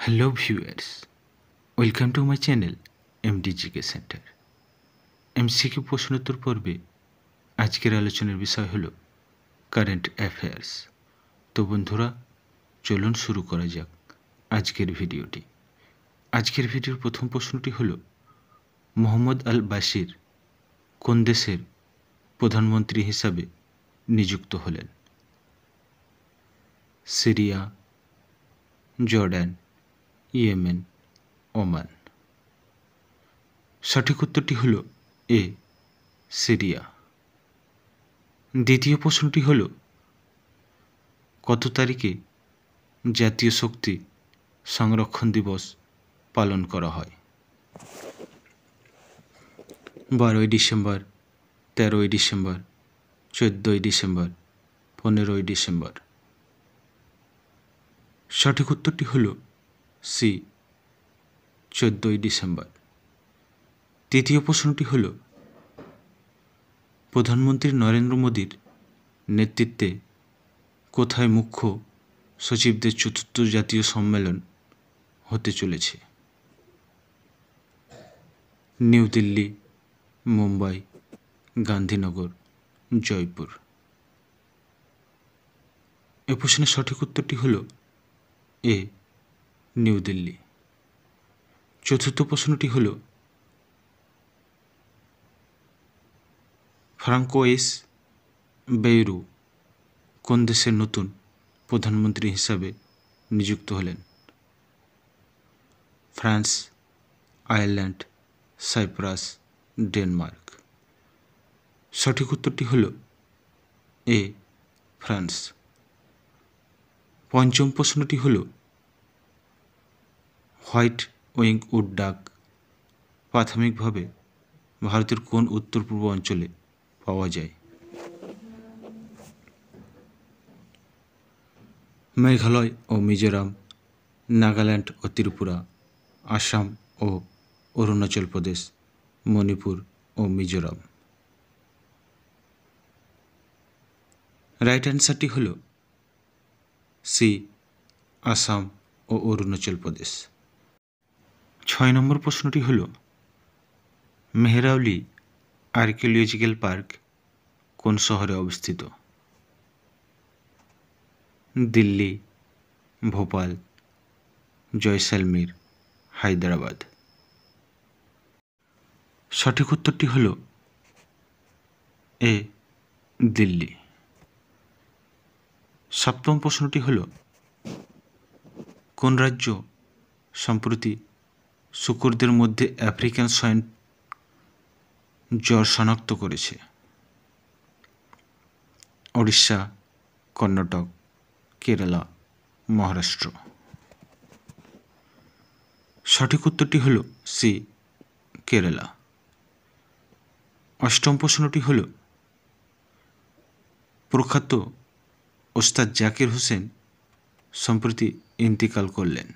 Hello viewers, welcome to my channel M D G K center. MCQ প্রশ্নোত্তর পর্বে আজকের আলোচনার বিষয় হলো কারেন্ট অ্যাফেয়ার্স। তো বন্ধুরা, চলুন শুরু করা যাক আজকের ভিডিওটি। আজকের ভিডিওর প্রথম প্রশ্নটি হলো, মোহাম্মদ আল বাশির কোন দেশের প্রধানমন্ত্রী হিসাবে নিযুক্ত হলেন? Syria, Jordan, Yemen, Oman. সঠিক উত্তরটি হলো এ, সিরিয়া। দ্বিতীয় প্রশ্নটি হল, কত তারিখে জাতীয় শক্তি সংরক্ষণ দিবস পালন করা হয়? 12ই ডিসেম্বর, 13ই ডিসেম্বর, 14ই ডিসেম্বর, 15ই ডিসেম্বর। সঠিক উত্তরটি হল সি, 14ই ডিসেম্বর। তৃতীয় প্রশ্নটি হল, প্রধানমন্ত্রী নরেন্দ্র মোদীর নেতৃত্বে কোথায় মুখ্য সচিবদের চতুর্থ জাতীয় সম্মেলন হতে চলেছে? নিউ দিল্লি, মুম্বাই, গান্ধীনগর, জয়পুর। এ প্রশ্নের সঠিক উত্তরটি হল এ, নিউ দিল্লি। চতুর্থ প্রশ্নটি হল, ফ্রাঙ্কোয়েস বেইরু কোন দেশের নতুন প্রধানমন্ত্রী হিসাবে নিযুক্ত হলেন? France, Ireland, Cyprus, Denmark. সঠিক উত্তরটি হল এ, ফ্রান্স। পঞ্চম প্রশ্নটি হল, হোয়াইট উইং উড ডাক প্রাথমিকভাবে ভারতের কোন উত্তর পূর্ব অঞ্চলে পাওয়া যায়? মেঘালয় ও মিজোরাম, নাগাল্যান্ড ও ত্রিপুরা, আসাম ও অরুণাচল প্রদেশ, মণিপুর ও মিজোরাম। রাইট অ্যান্সারটি হল সি, আসাম ও অরুণাচল প্রদেশ। 6 নম্বর প্রশ্নটি হল, মেহরাউলি আর্কিওলজিক্যাল পার্ক কোন শহরে অবস্থিত? দিল্লি, ভোপাল, জয়সালমীর, হায়দ্রাবাদ। সঠিক উত্তরটি হল এ, দিল্লি। সপ্তম প্রশ্নটি হল, কোন রাজ্য সম্প্রতি শূকরদের মধ্যে আফ্রিকান সোয়াইন জ্বর শনাক্ত করেছে? ওড়িশা, কর্ণাটক, কেরালা, মহারাষ্ট্র। সঠিক উত্তরটি হল সি, কেরালা। অষ্টম প্রশ্নটি হল, প্রখ্যাত ওস্তাদ জাকির হোসেন সম্প্রতি ইন্তিকাল করলেন।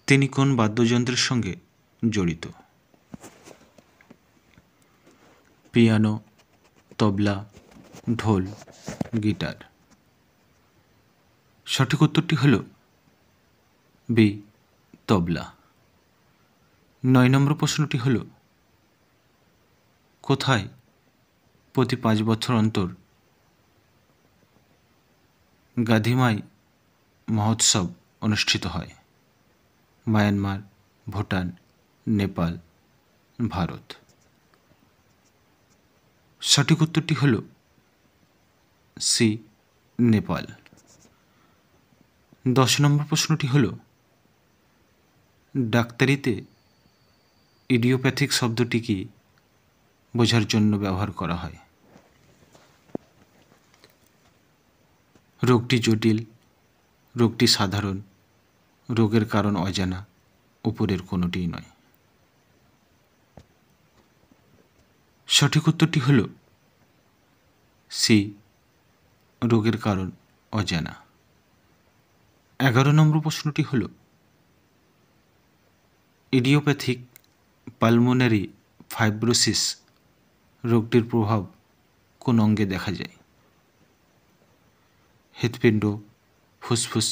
তিনি কোন বাদ্যযন্ত্রের সঙ্গে জড়িত? পিয়ানো, তবলা, ঢোল, গিটার। সঠিক উত্তরটি হল বি, তবলা। 9 নম্বর প্রশ্নটি হল, কোথায় প্রতি 5 বছর অন্তর গাধিমাই মহোৎসব অনুষ্ঠিত হয়? মায়ানমার, ভুটান, নেপাল, ভারত। সঠিক উত্তরটি হল সি, নেপাল। 10 নম্বর প্রশ্নটি হল, ডাক্তারিতে ইডিওপ্যাথিক শব্দটি কি বোঝার জন্য ব্যবহার করা হয়? রোগটি জটিল, রোগটি সাধারণ, রোগের কারণ অজানা, উপরের কোনোটিই নয়। সঠিক উত্তরটি হল সি, রোগের কারণ অজানা। 11 নম্বর প্রশ্নটি হল, ইডিওপ্যাথিক পালমোনারি ফাইব্রোসিস রোগটির প্রভাব কোন অঙ্গে দেখা যায়? হৃৎপিণ্ড, ফুসফুস,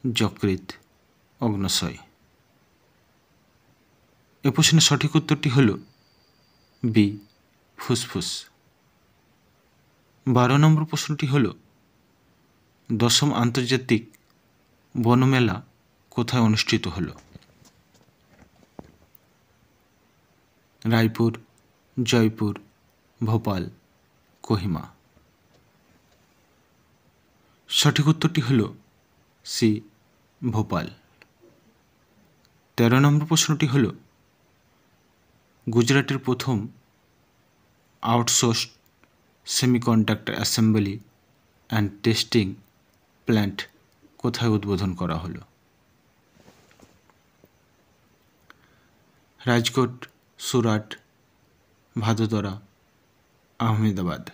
যকৃৎ, অগ্ন্যাশয়। এ প্রশ্নের সঠিক উত্তরটি হল বি, ফুসফুস। 12 নম্বর প্রশ্নটি হল, 10ম আন্তর্জাতিক বনমেলা কোথায় অনুষ্ঠিত হল? রায়পুর, জয়পুর, ভোপাল, কোহিমা। সঠিক উত্তরটি হল সি, ভোপাল। 13 নম্বর প্রশ্নটি হল, গুজরাটের প্রথম outsourced semiconductor assembly and testing plant কোথায় উদ্বোধন করা হলো? রাজকোট, সুরাট, ভাদোদরা, আহমেদাবাদ।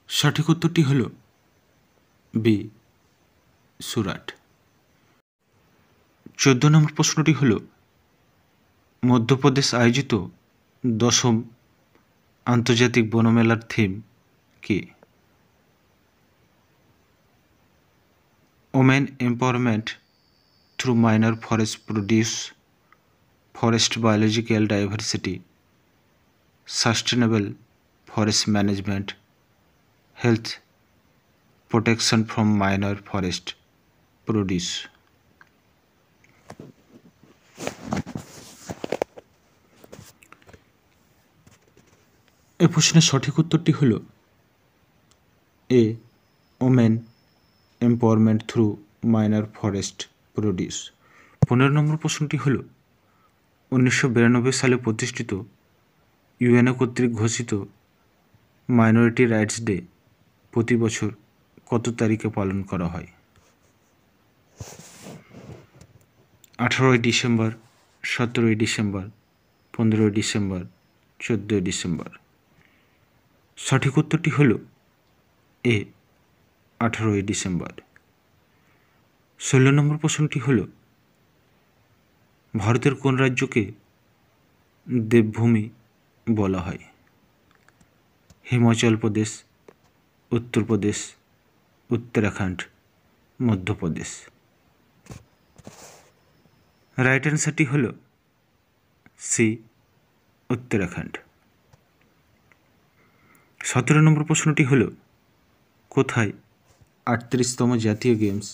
সঠিক উত্তরটি হল বি, সুরাট। 14 নম্বর প্রশ্নটি হল, মধ্যপ্রদেশ আয়োজিত 10ম আন্তর্জাতিক বনমেলার থিম কি? Women empowerment through minor forest produce, forest biological diversity, sustainable forest management, health protection from minor forest produce. এ প্রশ্নের সঠিক উত্তরটি হল A, women empowerment through minor forest produce. 15 নম্বর প্রশ্নটি হল, 1992 সালে প্রতিষ্ঠিত ইউএনও কর্তৃক ঘোষিত মাইনরিটি রাইটস ডে প্রতি বছর কত তারিখে পালন করা হয়? 18 ডিসেম্বর, 17 ডিসেম্বর, 15 ডিসেম্বর, 14 ডিসেম্বর। সঠিক উত্তরটি হল এ, 18 ডিসেম্বর। 16 নম্বর প্রশ্নটি হল, ভারতের কোন রাজ্যকে দেবভূমি বলা হয়? হিমাচল প্রদেশ, উত্তরপ্রদেশ, উত্তরাখণ্ড, মধ্যপ্রদেশ। রাইট অ্যান্সারটি হল সি, উত্তরাখণ্ড। 17 নম্বর প্রশ্নটি হল, কোথায় 38তম জাতীয় গেমস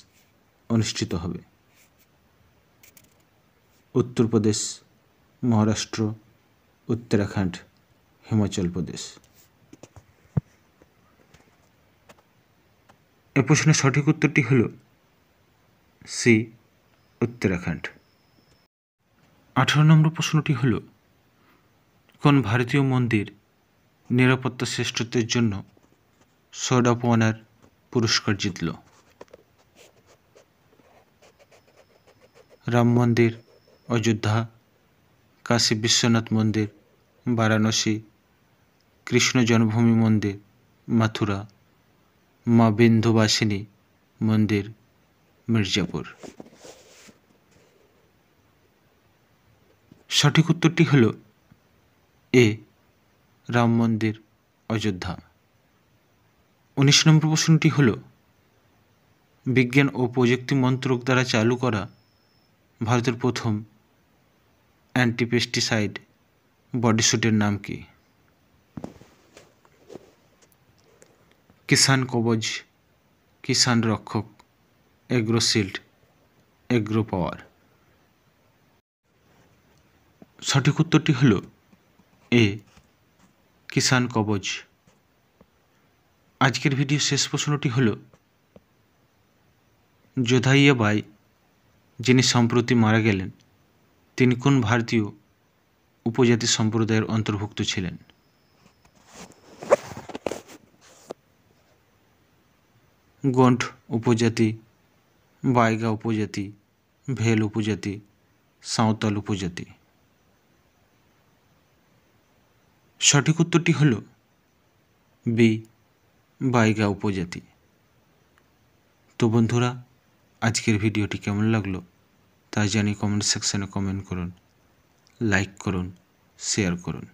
অনুষ্ঠিত হবে? উত্তরপ্রদেশ, মহারাষ্ট্র, উত্তরাখণ্ড, হিমাচল প্রদেশ। এ প্রশ্নের সঠিক উত্তরটি হল সি, উত্তরাখণ্ড। 18 নম্বর প্রশ্নটি হল, কোন ভারতীয় মন্দির নিরাপত্তা শ্রেষ্ঠত্বের জন্য সোর্ড অফ অনার পুরস্কার জিতল? রাম মন্দির, অযোধ্যা, কাশী বিশ্বনাথ মন্দির, বারাণসী, কৃষ্ণ জন্মভূমি মন্দির, মথুরা, মা বিন্ধুবাসিনী মন্দির, মির্জাপুর। সঠিক উত্তরটি হল এ, রাম মন্দির, অযোধ্যা। 19 নম্বর প্রশ্নটি হল, বিজ্ঞান ও প্রযুক্তি মন্ত্রক দ্বারা চালু করা ভারতের প্রথম অ্যান্টিপেস্টিসাইড বডিস্যুটের নাম কি? কিষাণ কবচ, কিষাণ রক্ষক, এগ্রোশিল্ড, এগ্রো পাওয়ার। সঠিক উত্তরটি হল এ, কিষাণ কবচ। আজকের ভিডিও শেষ প্রশ্নটি হল, যোধাইয়া বাই যিনি সম্প্রতি মারা গেলেন তিনি কোন ভারতীয় উপজাতি সম্প্রদায়ের অন্তর্ভুক্ত ছিলেন? গোন্ড উপজাতি, বাইগা উপজাতি, ভেল উপজাতি, সাঁওতাল উপজাতি। সঠিক উত্তরটি হল বি, বাইগা উপজাতি। তো বন্ধুরা, আজকের ভিডিওটি কেমন লাগলো তা জানিয়ে কমেন্ট সেকশনে কমেন্ট করুন, লাইক করুন, শেয়ার করুন।